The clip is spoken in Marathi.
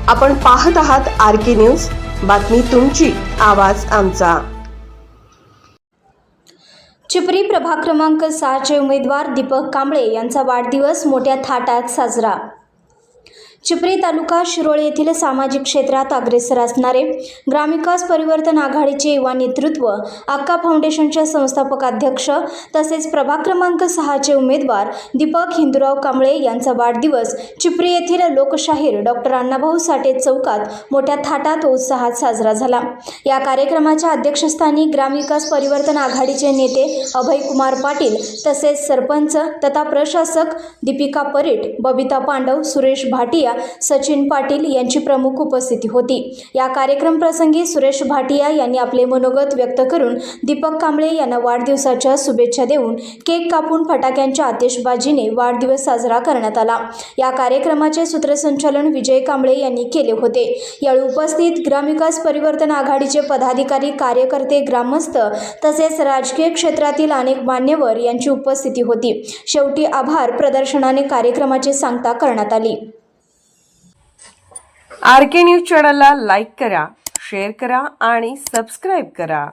आपण पाहत आहात RK न्यूज, बातमी तुमची, आवाज आमचा। चिपरी प्रभाग क्रमांक 6 चे उमेदवार दीपक कांबळे यांचा वाढदिवस मोठ्या थाटात साजरा। चिपरी तालुका शिरोळ येथील सामाजिक क्षेत्रात अग्रेसर असणारे ग्रामविकास परिवर्तन आघाडीचे युवा नेतृत्व, आक्का फाउंडेशनचे संस्थापक अध्यक्ष तसेच प्रभाग क्रमांक 6 चे उमेदवार दीपक हिंदूराव कांबळे यांचा वाढदिवस चिपरी येथील लोकशाहीर डॉक्टर अण्णाभाऊ साठे चौकात मोठ्या थाटात व उत्साहात साजरा झाला। या कार्यक्रमाच्या अध्यक्षस्थानी ग्रामविकास परिवर्तन आघाडीचे नेते अभयकुमार पाटील तसेच सरपंच तथा प्रशासक दीपिका परीट, बबिता पांडव, सुरेश भाटिया, सचिन पाटील यांची प्रमुख उपस्थिती होती। या कार्यक्रम प्रसंगी सुरेश भाटिया यांनी आपले मनोगत व्यक्त करून दीपक कांबळे यांना वाढदिवसाच्या शुभेच्छा देऊन केक कापून फटाक्यांच्या आतिषबाजीने वाढदिवस साजरा करण्यात आला। या कार्यक्रमाचे सूत्रसंचालन विजय कांबळे यांनी केले होते। यावेळी उपस्थित ग्रामविकास परिवर्तन आघाडीचे पदाधिकारी, कार्यकर्ते, ग्रामस्थ तसेच राजकीय क्षेत्रातील अनेक मान्यवर यांची उपस्थिती होती। शेवटी आभार प्रदर्शनाने कार्यक्रमाची सांगता करण्यात आली। RK न्यूज चॅनलला लाईक करा, शेअर करा आणि सबस्क्राईब करा।